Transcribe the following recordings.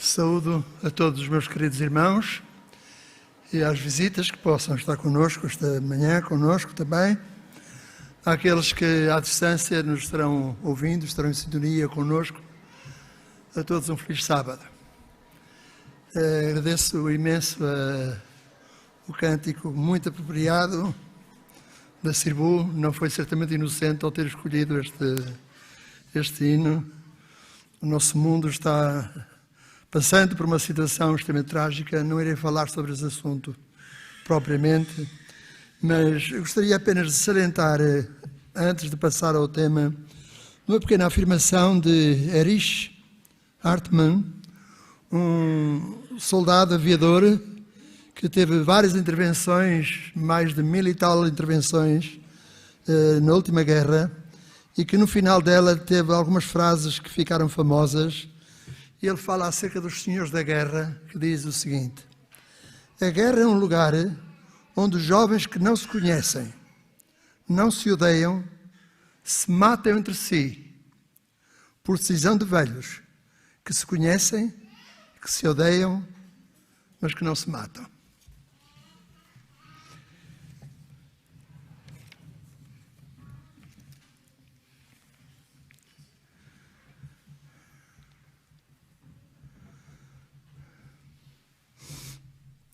Saúdo a todos os meus queridos irmãos e às visitas que possam estar connosco esta manhã, connosco também. Àqueles que à distância nos estarão ouvindo, estarão em sintonia connosco. A todos um feliz sábado. Agradeço imenso o cântico muito apropriado da Sirbu. Não foi certamente inocente ao ter escolhido este hino. O nosso mundo está passando por uma situação extremamente trágica. Não irei falar sobre esse assunto propriamente, mas eu gostaria apenas de salientar, antes de passar ao tema, uma pequena afirmação de Erich Hartmann, um soldado aviador que teve várias intervenções, mais de 1000 e tal intervenções na última guerra, e que no final dela teve algumas frases que ficaram famosas. E ele fala acerca dos senhores da guerra, que diz o seguinte: a guerra é um lugar onde os jovens que não se conhecem, não se odeiam, se matam entre si, por decisão de velhos que se conhecem, que se odeiam, mas que não se matam.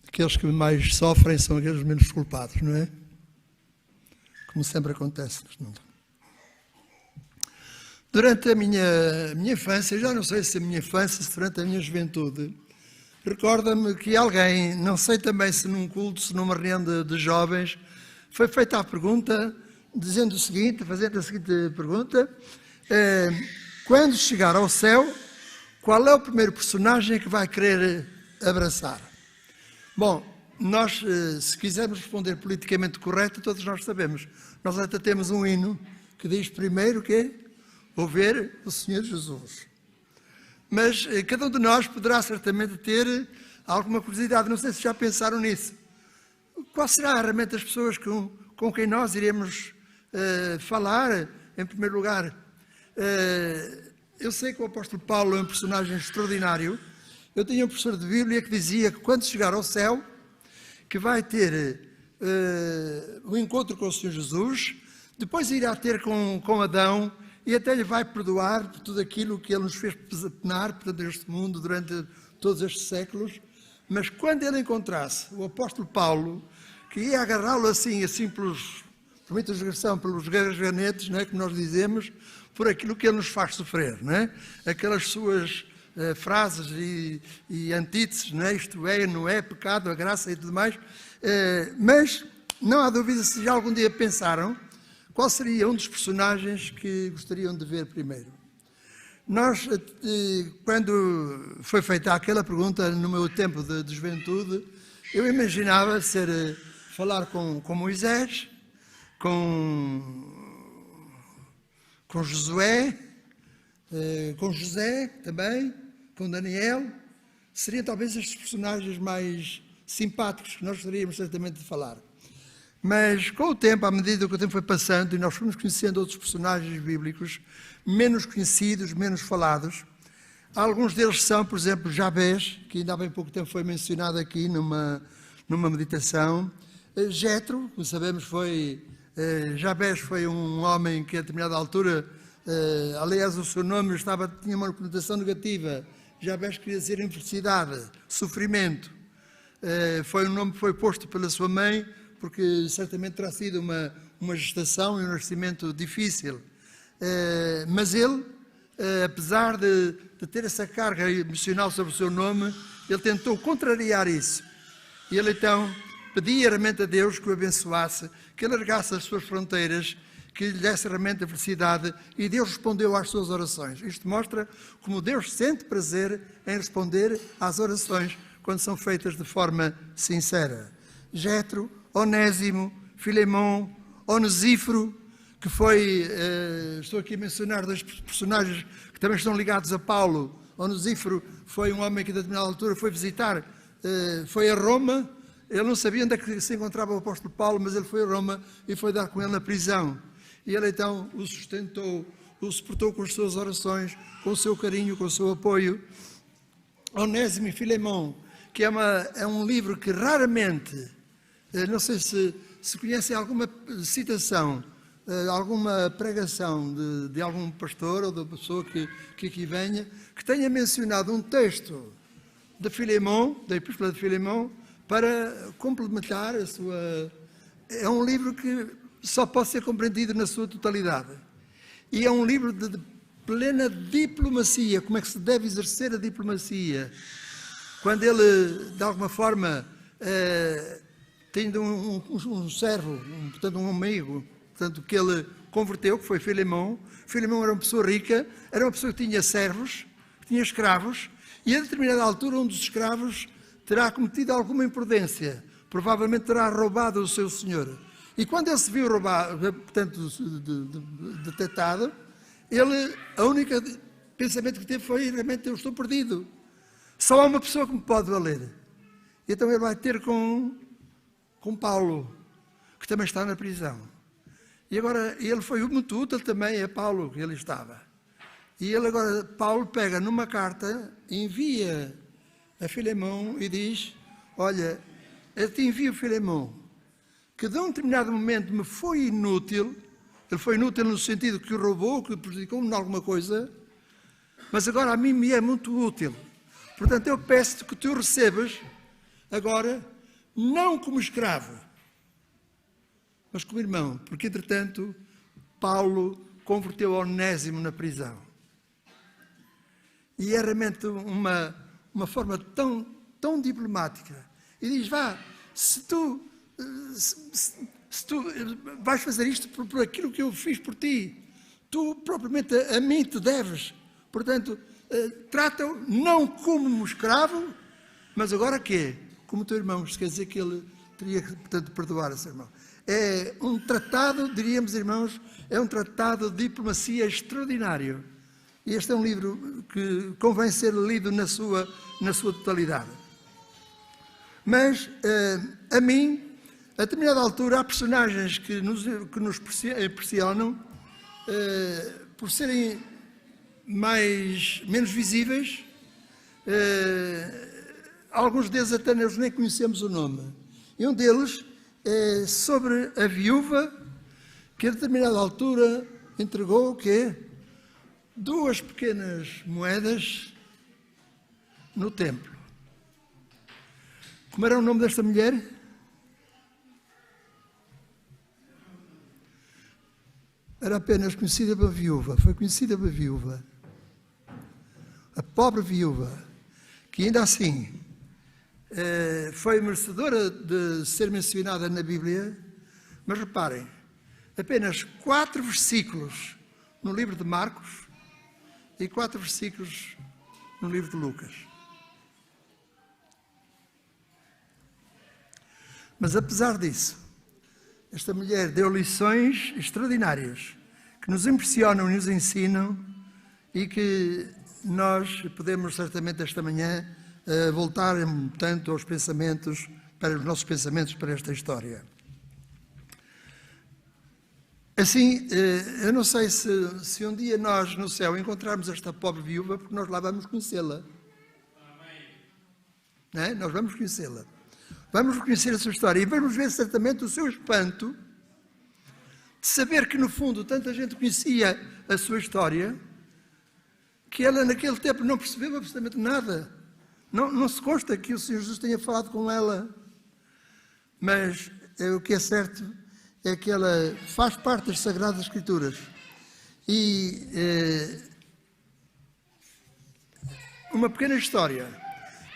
Aqueles que mais sofrem são aqueles menos culpados, não é? Como sempre acontece. Durante a minha infância, já não sei se a minha infância, se durante a minha juventude, recorda-me que alguém, não sei também se num culto, se numa reunião de jovens, foi feita a pergunta, dizendo o seguinte, fazendo a seguinte pergunta: quando chegar ao céu, qual é o primeiro personagem que vai querer abraçar? Bom, nós, se quisermos responder politicamente correto, todos nós sabemos. Nós até temos um hino que diz primeiro que ouvir o Senhor Jesus. Mas cada um de nós poderá certamente ter alguma curiosidade. Não sei se já pensaram nisso. Qual será realmente as pessoas com quem nós iremos falar, em primeiro lugar? Eu sei que o apóstolo Paulo é um personagem extraordinário. Eu tinha um professor de Bíblia que dizia que quando chegar ao céu, que vai ter o encontro com o Senhor Jesus, depois irá ter com Adão e até lhe vai perdoar por tudo aquilo que ele nos fez penar por este mundo durante todos estes séculos. Mas quando ele encontrasse o apóstolo Paulo, que ia agarrá-lo assim pelos, por muita digressão, pelos garganetes, não é, como nós dizemos, por aquilo que ele nos faz sofrer, não é? Aquelas suas frases e antíteses, não é? Isto é, não é, pecado, a graça e tudo mais. Mas não há dúvida, se já algum dia pensaram, qual seria um dos personagens que gostariam de ver primeiro. Nós, quando foi feita aquela pergunta no meu tempo de juventude, eu imaginava falar com Moisés, com Josué, com José também, com Daniel. Seriam talvez estes personagens mais simpáticos que nós gostaríamos certamente de falar. Mas com o tempo, à medida que o tempo foi passando e nós fomos conhecendo outros personagens bíblicos, menos conhecidos, menos falados, alguns deles são, por exemplo, Jabés, que ainda há bem pouco tempo foi mencionado aqui numa meditação. Jetro, como sabemos, Jabés foi um homem que a determinada altura, aliás, o seu nome tinha uma conotação negativa. Jabés queria dizer infelicidade, sofrimento. Foi um nome que foi posto pela sua mãe, porque certamente terá sido uma gestação e um nascimento difícil. Mas ele, apesar de ter essa carga emocional sobre o seu nome, ele tentou contrariar isso. E ele então pedia realmente a Deus que o abençoasse, que alargasse as suas fronteiras, que lhe desse realmente a felicidade, e Deus respondeu às suas orações. Isto mostra como Deus sente prazer em responder às orações quando são feitas de forma sincera. Jetro, Onésimo, Filemão, Onesíforo, que foi, estou aqui a mencionar dois personagens que também estão ligados a Paulo. Onesíforo foi um homem que, a determinada altura, foi visitar, foi a Roma. Ele não sabia onde é que se encontrava o apóstolo Paulo, mas ele foi a Roma e foi dar com ele na prisão. E ele então o sustentou, o suportou com as suas orações, com o seu carinho, com o seu apoio. Onésimo e Filemão, que é um livro que raramente, não sei se conhecem alguma citação, alguma pregação de algum pastor ou da pessoa que aqui venha, que tenha mencionado um texto de Filemão, da Epístola de Filemão, para complementar a sua... É um livro que só pode ser compreendido na sua totalidade. E é um livro de plena diplomacia, como é que se deve exercer a diplomacia. Quando ele, de alguma forma, tendo um servo, portanto um amigo, portanto, que ele converteu, que foi Filemão. Filemão era uma pessoa rica, era uma pessoa que tinha servos, que tinha escravos, e a determinada altura um dos escravos terá cometido alguma imprudência, provavelmente terá roubado o seu senhor. E quando ele se viu roubado, portanto, detectado, a única pensamento que teve foi, realmente, eu estou perdido. Só há uma pessoa que me pode valer. E então ele vai ter com Paulo, que também está na prisão. E agora, ele foi muito útil também a Paulo, que ele estava. E ele agora, Paulo pega numa carta, envia a Filemão e diz, olha, eu te envio Filemão, que de um determinado momento me foi inútil, ele foi inútil no sentido que o roubou, que prejudicou-me em alguma coisa, mas agora a mim me é muito útil. Portanto, eu peço-te que tu recebas agora, não como escravo, mas como irmão, porque entretanto Paulo converteu Onésimo na prisão. E é realmente uma forma tão diplomática. E diz, vá, se tu vais fazer isto por aquilo que eu fiz por ti, tu propriamente a mim te deves. Portanto, trata-o não como um escravo, mas agora quê? Como teu irmão. Isto quer dizer que ele teria que, portanto, perdoar a seu irmão. É um tratado, diríamos, irmãos, é um tratado de diplomacia extraordinário. E este é um livro que convém ser lido na sua totalidade. Mas, a mim, a determinada altura, há personagens que nos impressionam por serem menos visíveis. Alguns deles até nós nem conhecemos o nome. E um deles é sobre a viúva que a determinada altura entregou o quê? 2 pequenas moedas no templo. Como era o nome desta mulher? Era apenas conhecida pela viúva, foi conhecida pela viúva. A pobre viúva, que ainda assim foi merecedora de ser mencionada na Bíblia, mas reparem, apenas 4 versículos no livro de Marcos e 4 versículos no livro de Lucas. Mas apesar disso, esta mulher deu lições extraordinárias que nos impressionam e nos ensinam e que nós podemos certamente esta manhã voltar tanto aos pensamentos, para os nossos pensamentos para esta história. Assim, eu não sei se um dia nós no céu encontrarmos esta pobre viúva, porque nós lá vamos conhecê-la. Não é? Nós vamos conhecê-la. Vamos reconhecer a sua história e vamos ver certamente o seu espanto de saber que no fundo tanta gente conhecia a sua história, que ela naquele tempo não percebeu absolutamente nada. Não se consta que o Senhor Jesus tenha falado com ela. Mas o que é certo é que ela faz parte das Sagradas Escrituras. E uma pequena história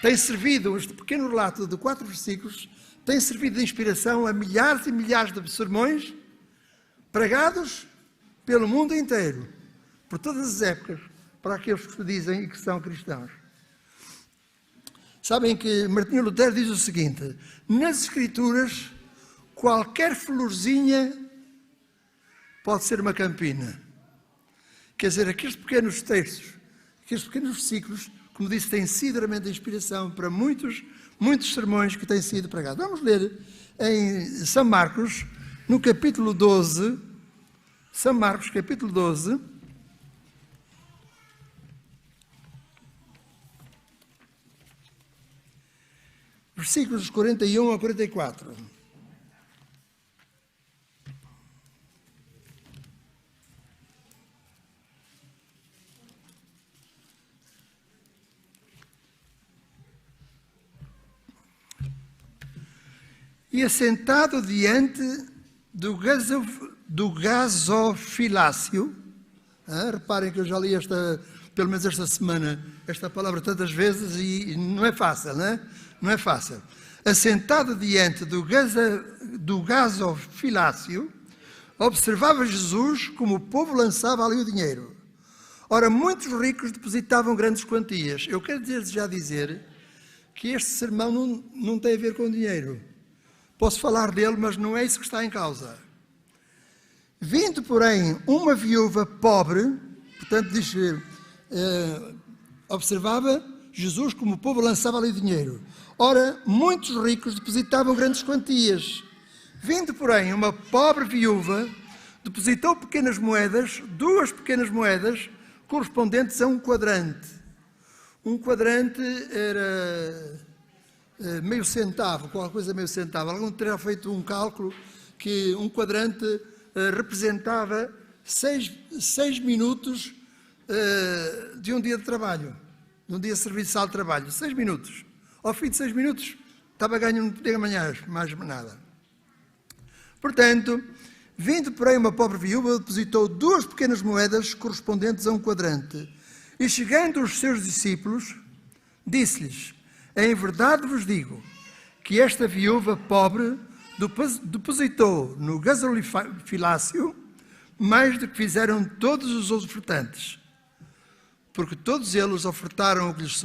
tem servido, este pequeno relato de 4 versículos, tem servido de inspiração a milhares e milhares de sermões pregados pelo mundo inteiro, por todas as épocas, para aqueles que se dizem e que são cristãos. Sabem que Martinho Lutero diz o seguinte: nas Escrituras, qualquer florzinha pode ser uma campina. Quer dizer, aqueles pequenos textos, aqueles pequenos versículos, como disse, têm sido realmente a inspiração para muitos sermões que têm sido pregados. Vamos ler em São Marcos, no capítulo 12, São Marcos, capítulo 12, versículos 41 a 44. E assentado diante do gasofilácio, reparem que eu já li pelo menos esta semana, esta palavra tantas vezes e não é fácil, não é? Não é fácil. Assentado diante do gasofilácio, observava Jesus como o povo lançava ali o dinheiro. Ora, muitos ricos depositavam grandes quantias. Eu quero já dizer que este sermão não tem a ver com dinheiro. Posso falar dele, mas não é isso que está em causa. Vindo, porém, uma viúva pobre, portanto, diz, observava Jesus como o povo lançava ali dinheiro. Ora, muitos ricos depositavam grandes quantias. Vindo, porém, uma pobre viúva, depositou pequenas moedas, 2 pequenas moedas, correspondentes a um quadrante. Um quadrante era meio centavo, qualquer coisa meio centavo. Algum terá feito um cálculo que um quadrante representava 6 minutos de um dia de trabalho, de um dia serviçal de trabalho. 6 minutos. Ao fim de 6 minutos, estava ganho, não podia ganhar mais nada. Portanto, vindo porém uma pobre viúva, depositou 2 pequenas moedas correspondentes a um quadrante. E chegando os seus discípulos, disse-lhes: em verdade vos digo que esta viúva pobre depositou no gasofilácio mais do que fizeram todos os ofertantes, porque todos eles ofertaram o que lhes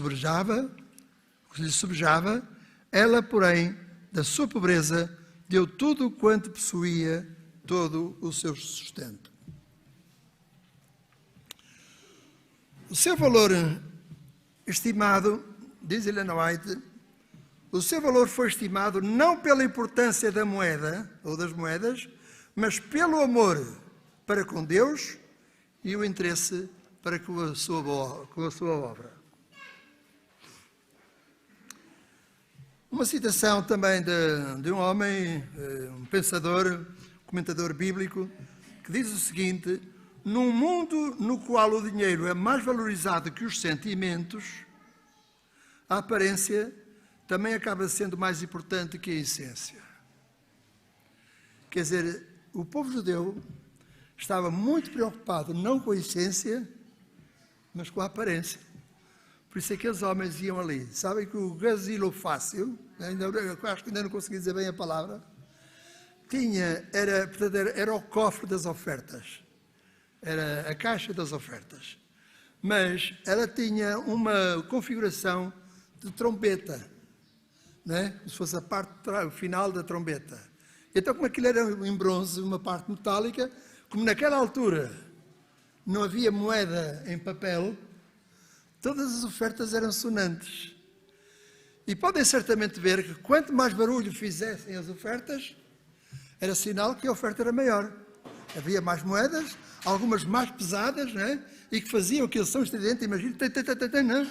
sobejava, ela, porém, da sua pobreza, deu tudo quanto possuía, todo o seu sustento. O seu valor estimado, diz Ellen White, o seu valor foi estimado não pela importância da moeda ou das moedas, mas pelo amor para com Deus e o interesse para com a sua obra. Uma citação também de um homem, um pensador, comentador bíblico, que diz o seguinte: num mundo no qual o dinheiro é mais valorizado que os sentimentos, a aparência também acaba sendo mais importante que a essência. Quer dizer, o povo judeu estava muito preocupado não com a essência, mas com a aparência. Por isso é que aqueles homens iam ali. Sabem que o gasilofácio, acho que ainda não consegui dizer bem a palavra, era o cofre das ofertas. Era a caixa das ofertas. Mas ela tinha uma configuração de trombeta, não é? Se fosse a parte final da trombeta. Então, como aquilo era em bronze, uma parte metálica, como naquela altura não havia moeda em papel, todas as ofertas eram sonantes. E podem certamente ver que quanto mais barulho fizessem as ofertas, era sinal que a oferta era maior. Havia mais moedas, algumas mais pesadas, não é? E que faziam aquele som estridente, imagina, não é?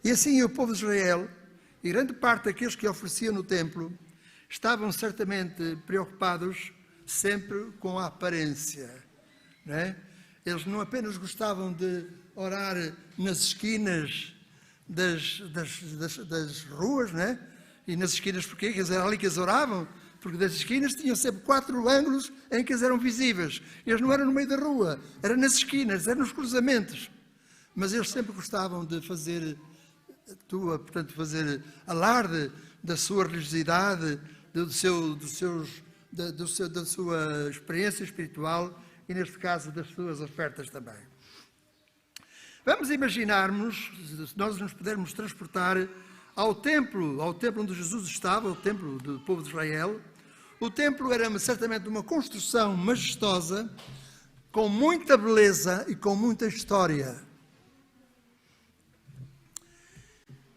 E assim o povo de Israel, e grande parte daqueles que ofereciam no templo, estavam certamente preocupados sempre com a aparência, não é? Eles não apenas gostavam de orar nas esquinas das ruas, não é? E nas esquinas porquê? Quer dizer, era ali que eles oravam, porque das esquinas tinham sempre 4 ângulos em que eles eram visíveis. Eles não eram no meio da rua, eram nas esquinas, eram nos cruzamentos. Mas eles sempre gostavam de fazer fazer alarde da sua religiosidade, da sua experiência espiritual e, neste caso, das suas ofertas também. Vamos imaginarmos, se nós nos pudermos transportar ao templo onde Jesus estava, o templo do povo de Israel. O templo era certamente uma construção majestosa, com muita beleza e com muita história.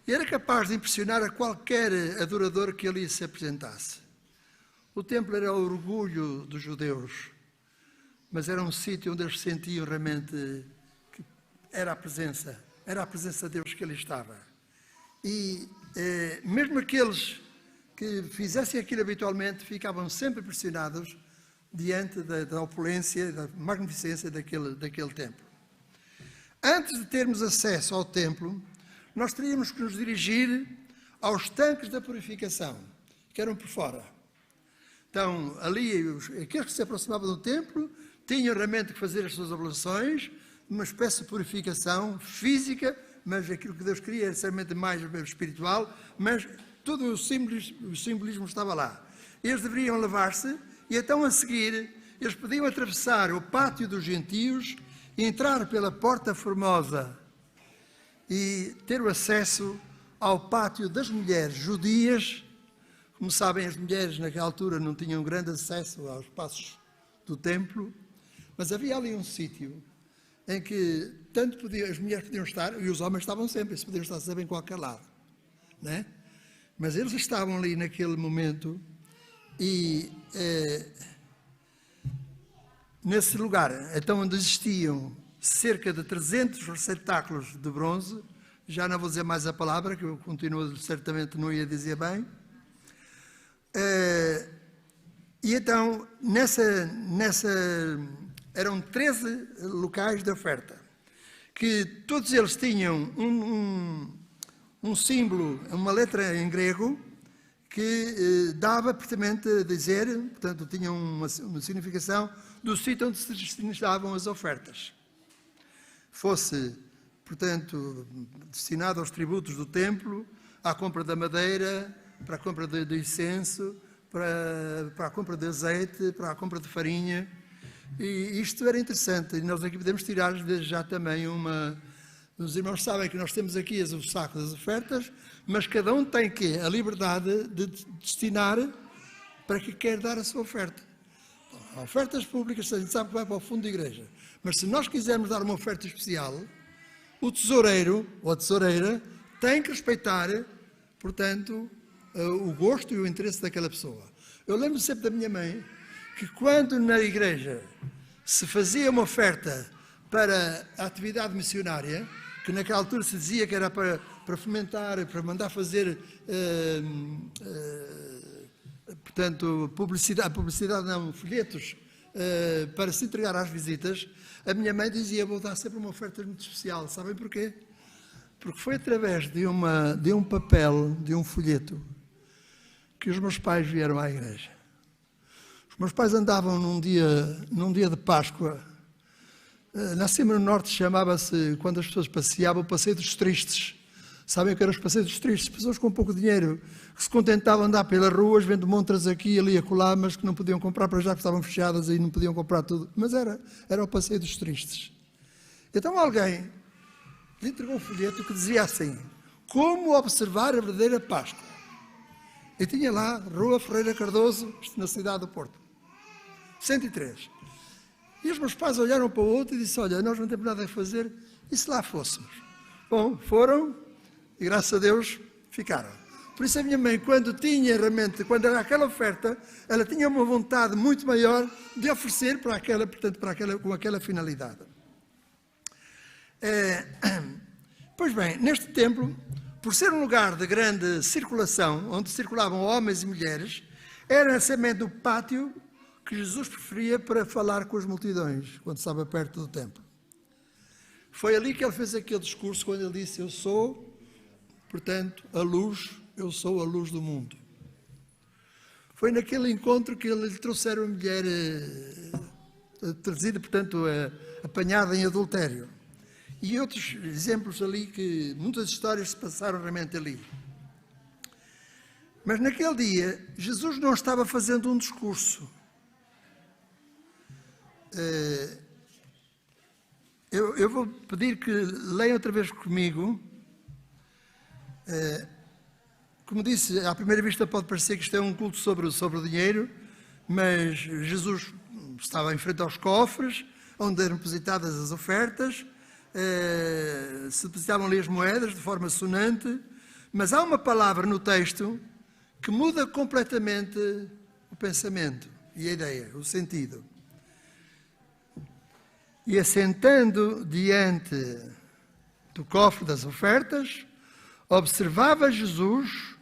E era capaz de impressionar a qualquer adorador que ali se apresentasse. O templo era o orgulho dos judeus, mas era um sítio onde eles sentiam realmente que era a presença de Deus que ali estava. E mesmo aqueles que fizessem aquilo habitualmente ficavam sempre impressionados diante da opulência, da magnificência daquele templo. Antes de termos acesso ao templo, nós teríamos que nos dirigir aos tanques da purificação, que eram por fora. Então, ali, aqueles que se aproximavam do templo tinham realmente que fazer as suas oblações, uma espécie de purificação física, mas aquilo que Deus queria era certamente mais espiritual, mas todo o simbolismo estava lá. Eles deveriam lavar-se e então a seguir eles podiam atravessar o pátio dos gentios, entrar pela porta formosa e ter o acesso ao pátio das mulheres judias. Como sabem, as mulheres naquela altura não tinham grande acesso aos espaços do templo, mas havia ali um sítio em que tanto as mulheres podiam estar, e os homens estavam sempre, eles podiam estar sempre em qualquer lado, né? Mas eles estavam ali naquele momento e nesse lugar, então, onde existiam cerca de 300 receptáculos de bronze, já não vou dizer mais a palavra, que eu continuo, certamente não ia dizer bem. E então, eram 13 locais de oferta, que todos eles tinham um símbolo, uma letra em grego, que dava precisamente a dizer, portanto, tinha uma significação do sítio onde se destinavam as ofertas. Fosse, portanto, destinado aos tributos do templo, à compra da madeira, para a compra de incenso, para a compra de azeite, para a compra de farinha. E isto era interessante, e nós aqui podemos tirar desde já também os irmãos sabem que nós temos aqui o saco das ofertas, mas cada um tem a liberdade de destinar para que quer dar a sua oferta. Bom, ofertas públicas, a gente sabe que vai para o fundo da igreja, mas se nós quisermos dar uma oferta especial, o tesoureiro ou a tesoureira tem que respeitar, portanto, o gosto e o interesse daquela pessoa. Eu lembro sempre da minha mãe, que quando na igreja se fazia uma oferta para a atividade missionária, que naquela altura se dizia que era para fomentar, para mandar fazer, portanto, publicidade não, folhetos, para se entregar às visitas, a minha mãe dizia, vou dar sempre uma oferta muito especial. Sabem porquê? Porque foi através de um papel, de um folheto, que os meus pais vieram à igreja. Os meus pais andavam num dia de Páscoa. Na Cima do Norte chamava-se, quando as pessoas passeavam, o Passeio dos Tristes. Sabem o que eram os Passeios dos Tristes? Pessoas com pouco dinheiro, que se contentavam de andar pelas ruas, vendo montras aqui, ali e acolá, mas que não podiam comprar para já, porque estavam fechadas e não podiam comprar tudo. Mas era o Passeio dos Tristes. Então alguém lhe entregou um folheto que dizia assim, como observar a verdadeira Páscoa. E tinha lá, Rua Ferreira Cardoso, na cidade do Porto. 103. E os meus pais olharam para o outro e disseram, olha, nós não temos nada a fazer, e se lá fôssemos? Bom, foram, e graças a Deus, ficaram. Por isso a minha mãe, quando era aquela oferta, ela tinha uma vontade muito maior de oferecer com aquela finalidade. Pois bem, neste templo, por ser um lugar de grande circulação, onde circulavam homens e mulheres, era necessariamente o pátio que Jesus preferia para falar com as multidões, quando estava perto do templo. Foi ali que ele fez aquele discurso, quando ele disse, eu sou, portanto, eu sou a luz do mundo. Foi naquele encontro que ele lhe trouxeram a mulher trazida, portanto, apanhada em adultério. E outros exemplos ali, que muitas histórias se passaram realmente ali. Mas naquele dia, Jesus não estava fazendo um discurso. Eu vou pedir que leiam outra vez comigo. Como disse, à primeira vista pode parecer que isto é um culto sobre o dinheiro, mas Jesus estava em frente aos cofres, onde eram depositadas as ofertas, se depositavam ali as moedas de forma sonante, mas há uma palavra no texto que muda completamente o pensamento e a ideia, o sentido. E assentando diante do cofre das ofertas, Observava Jesus.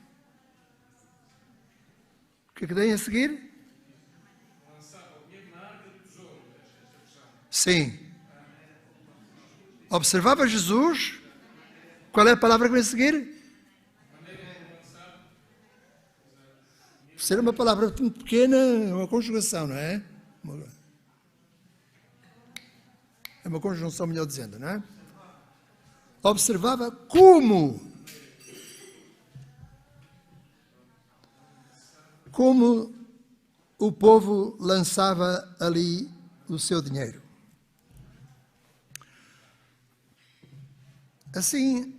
O que é que tem a seguir? Sim. Observava Jesus. Qual é a palavra que vem a seguir? Ser uma palavra muito pequena, é uma conjugação, não é? É uma conjunção, melhor dizendo, não é? Observava como o povo lançava ali o seu dinheiro. Assim,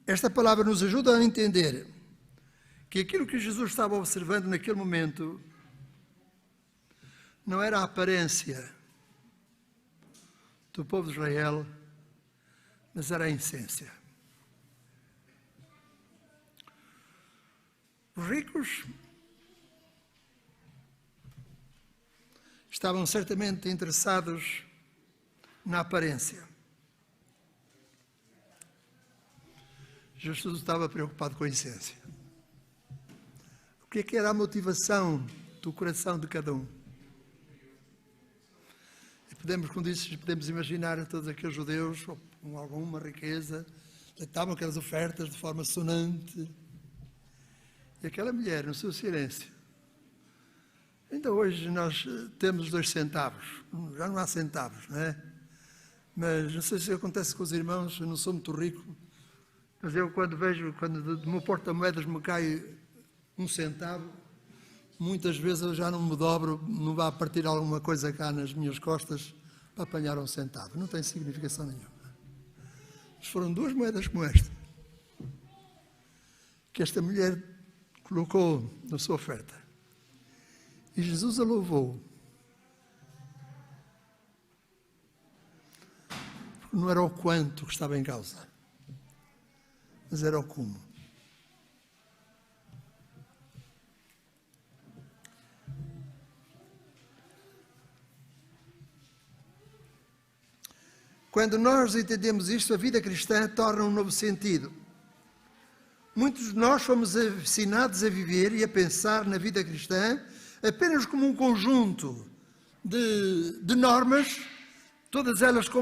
esta palavra nos ajuda a entender que aquilo que Jesus estava observando naquele momento não era a aparência do povo de Israel, mas era a essência. Os ricos estavam certamente interessados na aparência. Jesus estava preocupado com a essência. O que é que era a motivação do coração de cada um? E podemos, como disse, podemos imaginar todos aqueles judeus com alguma riqueza, deitavam aquelas ofertas de forma sonante. E aquela mulher, no seu silêncio. Ainda hoje nós temos 2 centavos. Já não há centavos, não é? Mas não sei se acontece com os irmãos, eu não sou muito rico, mas eu quando vejo, quando do meu porta-moedas me cai 1 centavo, muitas vezes eu já não me dobro, não vá partir alguma coisa cá nas minhas costas para apanhar 1 centavo. Não tem significação nenhuma. Mas foram 2 moedas como esta, que esta mulher colocou na sua oferta. E Jesus a louvou. Porque não era o quanto que estava em causa, mas era o como. Quando nós entendemos isto, a vida cristã torna um novo sentido. Muitos de nós fomos ensinados a viver e a pensar na vida cristã apenas como um conjunto de normas, todas elas com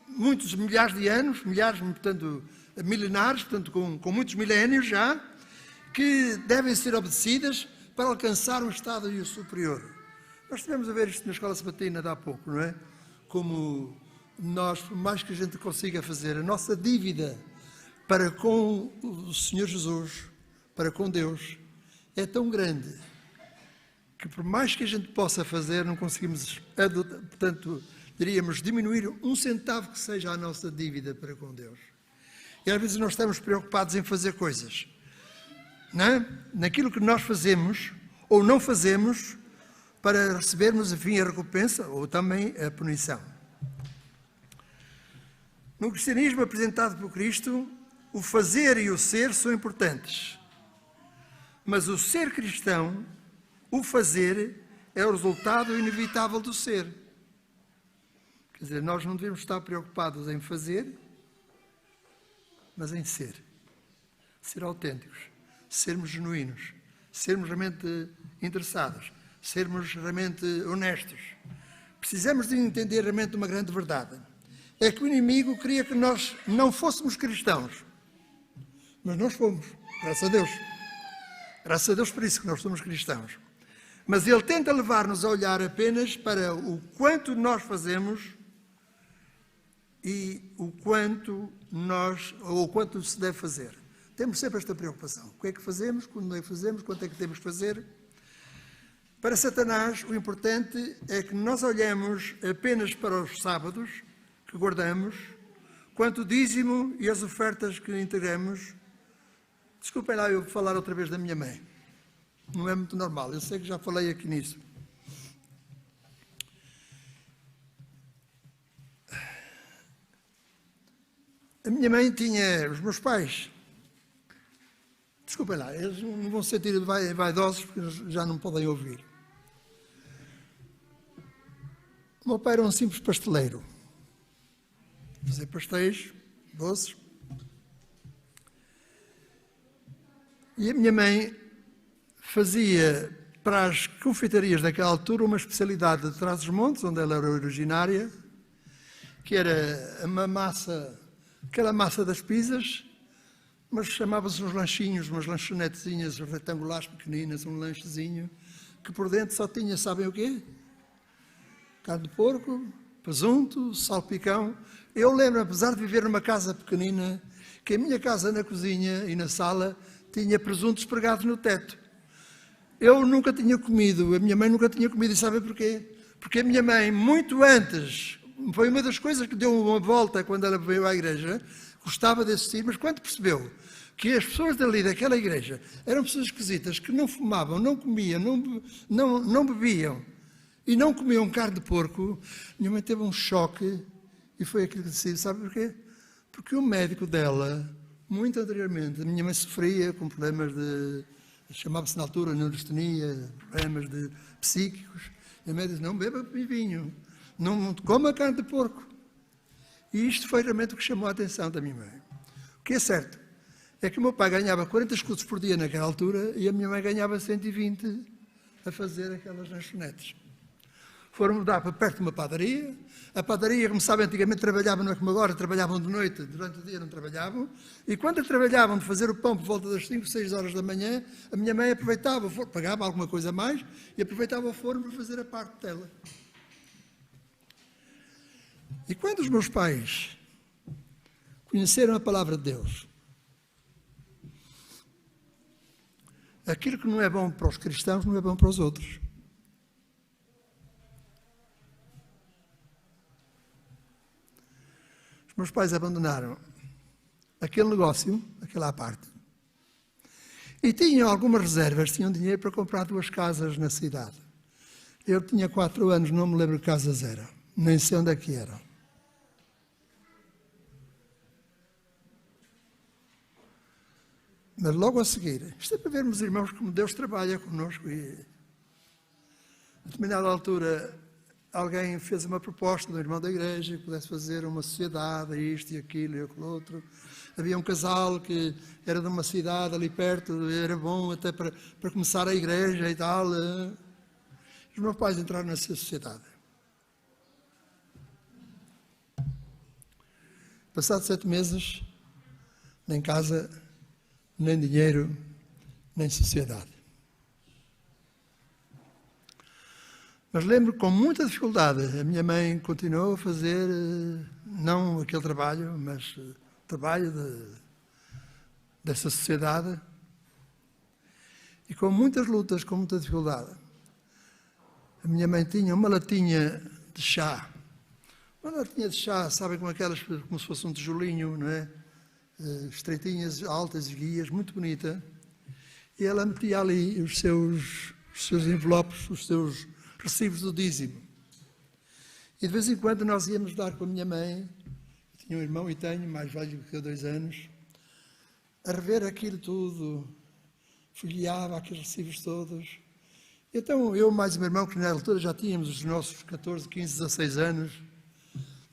muitos milhares de anos, portanto, milenares, portanto, com muitos milénios já, que devem ser obedecidas para alcançar um estado superior. Nós estivemos a ver isto na escola sabatina de há pouco, não é? Como nós, por mais que a gente consiga fazer, a nossa dívida para com o Senhor Jesus, para com Deus, é tão grande que por mais que a gente possa fazer, não conseguimos, portanto, diríamos, diminuir 1 centavo que seja a nossa dívida para com Deus. E às vezes nós estamos preocupados em fazer coisas, não é? Naquilo que nós fazemos ou não fazemos para recebermos, enfim, a recompensa ou também a punição. No cristianismo apresentado por Cristo, o fazer e o ser são importantes. Mas o ser cristão, o fazer, é o resultado inevitável do ser. Quer dizer, nós não devemos estar preocupados em fazer, mas em ser. Ser autênticos, sermos genuínos, sermos realmente interessados, sermos realmente honestos. Precisamos de entender realmente uma grande verdade. É que o inimigo queria que nós não fôssemos cristãos. Mas nós fomos, graças a Deus. Graças a Deus por isso que nós somos cristãos. Mas ele tenta levar-nos a olhar apenas para o quanto nós fazemos e o quanto se deve fazer. Temos sempre esta preocupação. O que é que fazemos, quando é que fazemos, quanto é que temos que fazer? Para Satanás, o importante é que nós olhemos apenas para os sábados que guardamos, quanto o dízimo e as ofertas que integramos. Desculpem lá eu falar outra vez da minha mãe. Não é muito normal, eu sei que já falei aqui nisso. A minha mãe tinha, os meus pais, desculpem lá, eles não vão se sentir vaidosos porque já não podem ouvir. O meu pai era um simples pasteleiro. Fazia pastéis, doces. E a minha mãe fazia para as confeitarias daquela altura uma especialidade de Trás-os-Montes, onde ela era originária, que era uma massa, aquela massa das pizzas, mas chamava-se uns lanchinhos, umas lanchonetezinhas retangulares pequeninas, um lanchezinho, que por dentro só tinha, sabem o quê? Carne de porco, presunto, salpicão. Eu lembro, apesar de viver numa casa pequenina, que a minha casa na cozinha e na sala tinha presuntos pregados no teto. Eu nunca tinha comido, a minha mãe nunca tinha comido, e sabem porquê? Porque a minha mãe, muito antes, foi uma das coisas que deu uma volta quando ela veio à igreja, gostava de assistir, mas quando percebeu que as pessoas dali daquela igreja eram pessoas esquisitas, que não fumavam, não comiam, não bebiam e não comiam carne de porco, minha mãe teve um choque e foi aquilo que decidiu, sabe porquê? Porque o médico dela, muito anteriormente, a minha mãe sofria com problemas de, chamava-se na altura neurastenia, problemas psíquicos, e a médica disse, não beba vinho, não coma carne de porco. E isto foi realmente o que chamou a atenção da minha mãe. O que é certo é que o meu pai ganhava 40 escudos por dia naquela altura e a minha mãe ganhava 120 a fazer aquelas lanchonetes. Foram mudar para perto de uma padaria. A padaria, como sabem, antigamente trabalhavam, não é como agora, trabalhavam de noite, durante o dia não trabalhavam. E quando trabalhavam de fazer o pão por volta das 5, 6 horas da manhã, a minha mãe aproveitava, pagava alguma coisa a mais e aproveitava o forno para fazer a parte dela. E quando os meus pais conheceram a palavra de Deus, aquilo que não é bom para os cristãos não é bom para os outros. Os meus pais abandonaram aquele negócio, aquela à parte, e tinham algumas reservas, tinham dinheiro para comprar 2 casas na cidade. Eu tinha 4 anos, não me lembro que casas eram, nem sei onde é que eram. Mas logo a seguir, isto é para vermos, irmãos, como Deus trabalha connosco. E a determinada altura, alguém fez uma proposta do irmão da igreja que pudesse fazer uma sociedade, isto e aquilo e aquilo outro. Havia um casal que era de uma cidade ali perto, era bom até para começar a igreja e tal. Os meus pais entraram nessa sociedade. Passados 7 meses, nem casa, nem dinheiro, nem sociedade. Mas lembro que com muita dificuldade a minha mãe continuou a fazer, não aquele trabalho, mas trabalho dessa sociedade, e com muitas lutas, com muita dificuldade. A minha mãe tinha uma latinha de chá. Uma latinha de chá, sabem, como aquelas, como se fosse um tijolinho, não é? Estreitinhas, altas e guias, muito bonita. E ela metia ali os seus envelopes, os seus recibos do dízimo. E de vez em quando nós íamos dar com a minha mãe, tinha um irmão e tenho, mais velho que eu, 2 anos, a rever aquilo tudo, folheava aqueles recibos todos. Então eu mais o meu irmão, que na altura já tínhamos os nossos 14, 15, 16 anos,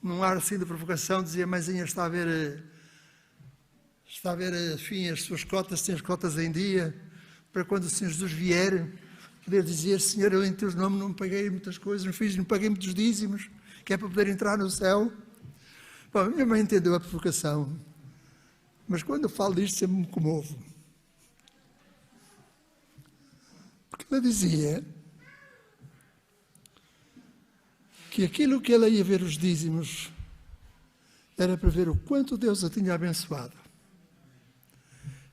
num ar assim de provocação, dizia, mãezinha, está a ver, enfim, as suas cotas, tem as cotas em dia, para quando o Senhor Jesus vier, poder dizer, Senhor, eu em teu nome não paguei muitas coisas, não paguei muitos dízimos, que é para poder entrar no céu. Bom, a minha mãe entendeu a provocação, mas quando eu falo disto sempre me comovo. Porque ela dizia que aquilo que ela ia ver os dízimos era para ver o quanto Deus a tinha abençoado.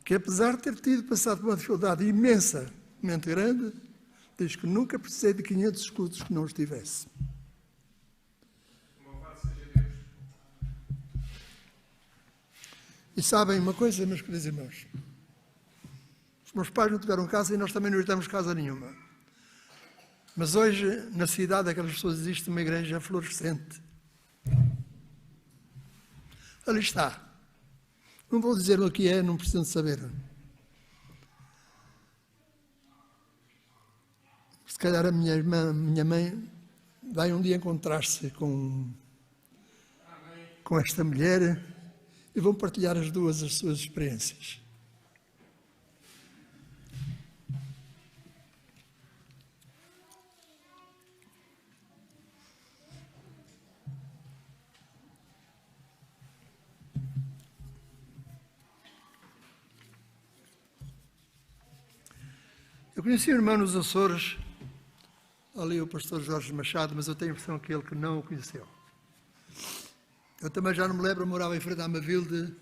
Que apesar de ter passado por uma dificuldade imensamente grande, diz que nunca precisei de 500 escudos que não os tivesse. E sabem uma coisa, meus queridos irmãos? Os meus pais não tiveram casa e nós também não temos casa nenhuma. Mas hoje, na cidade daquelas pessoas, existe uma igreja florescente. Ali está. Não vou dizer o que é, não precisam de saber. Se calhar a minha mãe, vai um dia encontrar-se com esta mulher e vão partilhar as duas as suas experiências. conheci um irmão nos Açores, ali o pastor Jorge Machado, mas eu tenho a impressão que ele que não o conheceu. Eu também já não me lembro, eu morava em frente à Mavilde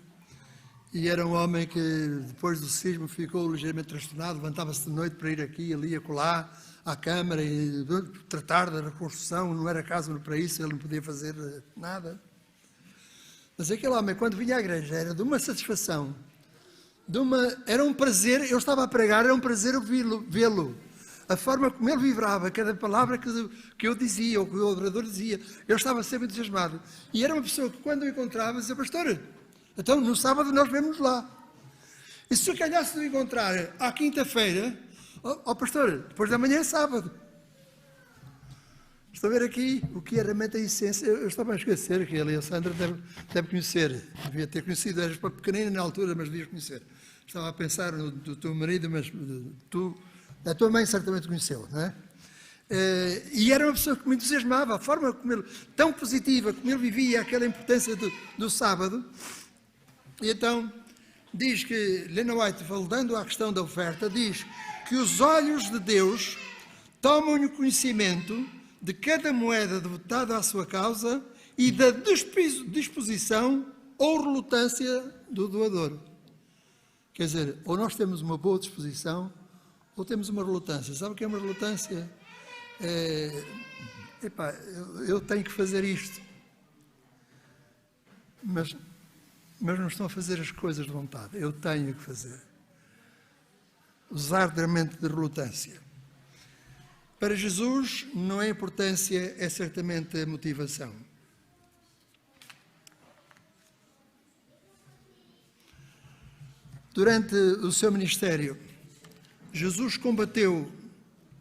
e era um homem que depois do sismo ficou ligeiramente transtornado, levantava-se de noite para ir aqui, ali, acolá, à Câmara e tratar da reconstrução, não era caso para isso, ele não podia fazer nada. Mas aquele homem, quando vinha à igreja, era de uma satisfação, era um prazer, eu estava a pregar, era um prazer vê-lo. A forma como ele vibrava, cada palavra que eu dizia, ou que o orador dizia, eu estava sempre entusiasmado. E era uma pessoa que, quando eu encontrava, dizia: pastor, então no sábado nós vemos lá. E se eu calhasse de o encontrar à quinta-feira, pastor, depois da manhã é sábado. Estou a ver aqui o que é realmente a essência. Eu estava a esquecer que ele e a Sandra deve conhecer. Devia ter conhecido, eras pequenina na altura, mas devias conhecer. Estava a pensar no teu marido, mas a tua mãe certamente conheceu, não é? E era uma pessoa que me entusiasmava, a forma como ele, tão positiva, como ele vivia aquela importância do sábado. E então, diz que Lena White, voltando à questão da oferta, diz que os olhos de Deus tomam o conhecimento de cada moeda devotada à sua causa e da disposição ou relutância do doador. Quer dizer, ou nós temos uma boa disposição, ou temos uma relutância. Sabe o que é uma relutância? Eu tenho que fazer isto. Mas não estão a fazer as coisas de vontade. Eu tenho que fazer. Usar realmente de relutância. Para Jesus, não é a importância, é certamente a motivação. Durante o seu ministério, Jesus combateu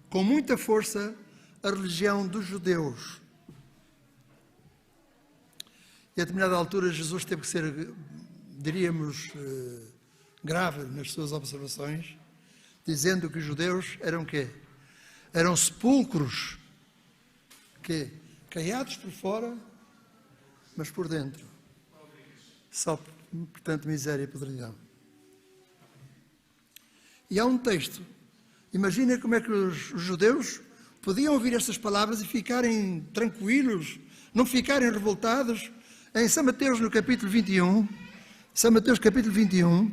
com muita força a religião dos judeus. E a determinada altura Jesus teve que ser, diríamos, grave nas suas observações, dizendo que os judeus eram quê? Eram sepulcros, caiados por fora, mas por dentro. Só, portanto, miséria e podridão. E há um texto, imagina como é que os judeus podiam ouvir estas palavras e ficarem tranquilos, não ficarem revoltados. Em São Mateus, no capítulo 21, São Mateus, capítulo 21,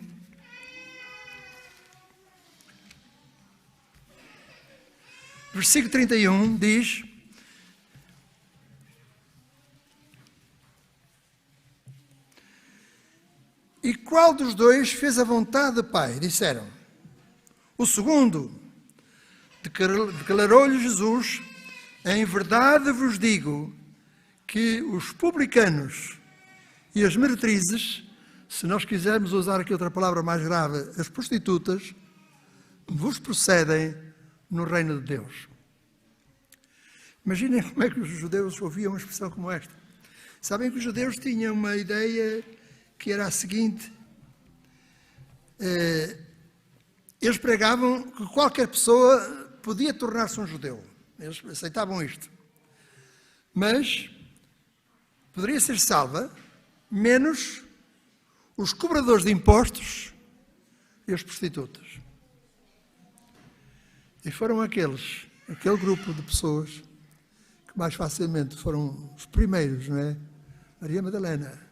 versículo 31, diz: e qual dos dois fez a vontade do Pai? Disseram. O segundo, declarou-lhe Jesus: em verdade vos digo que os publicanos e as meretrizes, se nós quisermos usar aqui outra palavra mais grave, as prostitutas, vos precedem no reino de Deus. Imaginem como é que os judeus ouviam uma expressão como esta. Sabem que os judeus tinham uma ideia que era a seguinte: eles pregavam que qualquer pessoa podia tornar-se um judeu. Eles aceitavam isto. Mas poderia ser salva, menos os cobradores de impostos e as prostitutas. E foram aquele grupo de pessoas que mais facilmente foram os primeiros, não é? Maria Madalena,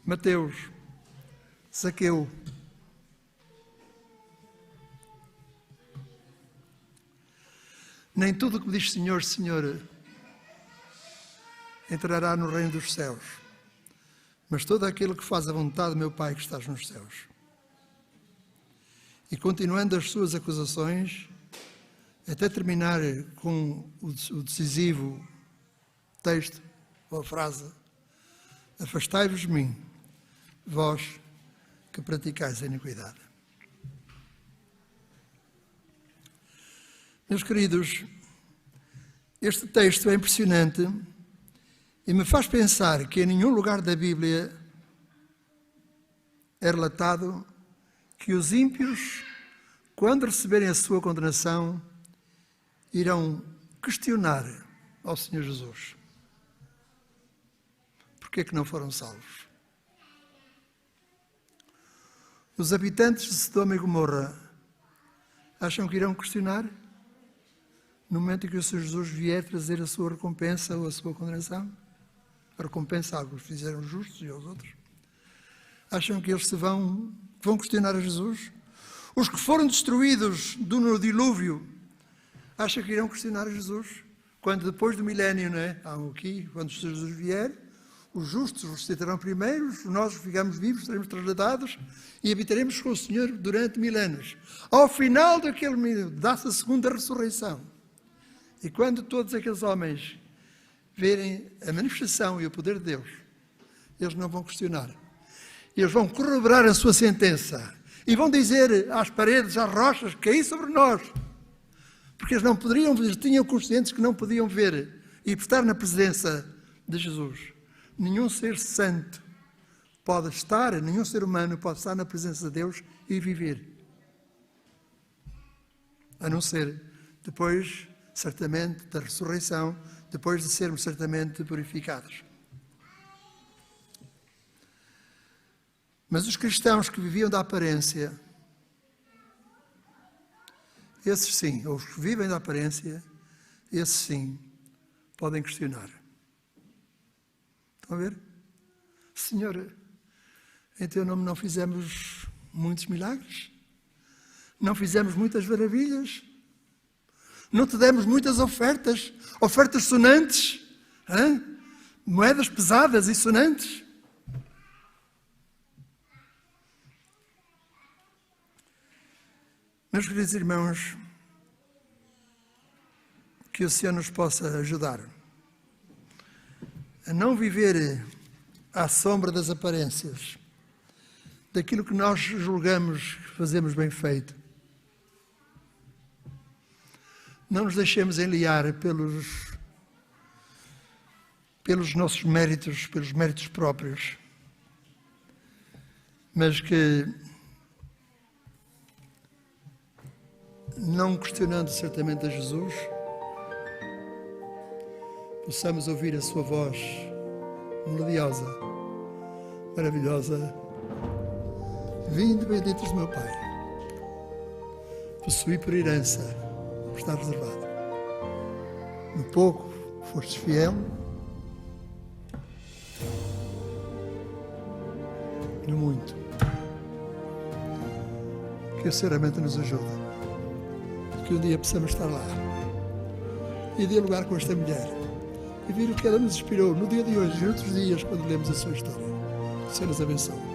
Mateus, Zaqueu. Nem tudo o que diz Senhor, Senhor, entrará no reino dos céus, mas todo aquele que faz a vontade do meu Pai que estás nos céus. E continuando as suas acusações, até terminar com o decisivo texto, ou a frase: afastai-vos de mim, vós que praticais a iniquidade. Meus queridos, este texto é impressionante e me faz pensar que em nenhum lugar da Bíblia é relatado que os ímpios, quando receberem a sua condenação, irão questionar ao Senhor Jesus: porque é que não foram salvos? Os habitantes de Sodoma e Gomorra Acham que irão questionar? No momento em que o Senhor Jesus vier trazer a sua recompensa ou a sua condenação? A recompensa a alguns fizeram justos e aos outros. Acham que eles vão questionar a Jesus? Os que foram destruídos no dilúvio, acham que irão questionar a Jesus? Quando depois do milénio, não é? Aqui, quando Jesus vier, os justos ressuscitarão primeiro, nós que ficamos vivos, seremos trasladados e habitaremos com o Senhor durante 1000 anos. Ao final daquele milênio, dá-se a segunda ressurreição. E quando todos aqueles homens verem a manifestação e o poder de Deus, eles não vão questionar. Eles vão corroborar a sua sentença e vão dizer às paredes, às rochas, caí sobre nós. Porque eles não poderiam, eles tinham conscientes que não podiam ver e estar na presença de Jesus. Nenhum ser santo pode estar, nenhum ser humano pode estar na presença de Deus e viver. A não ser depois, certamente, da ressurreição, depois de sermos certamente purificados. Mas os cristãos que viviam da aparência, esses sim, ou os que vivem da aparência, esses sim, podem questionar. Estão a ver? Senhor, em teu nome não fizemos muitos milagres? Não fizemos muitas maravilhas? Não te demos muitas ofertas sonantes? Moedas pesadas e sonantes? Meus queridos irmãos, que o Senhor nos possa ajudar a não viver à sombra das aparências, daquilo que nós julgamos que fazemos bem feito. Não nos deixemos enliar pelos nossos méritos, pelos méritos próprios, mas que, não questionando certamente a Jesus, possamos ouvir a sua voz melodiosa, maravilhosa. Vinde, benditos do meu Pai, possuí por herança o que está reservado. No pouco fostes fiel, no muito. Que o Senhor realmente nos ajude, que um dia possamos estar lá e dialogar com esta mulher e ver o que ela nos inspirou no dia de hoje e outros dias quando lemos a sua história. Que o Senhor nos abençoe.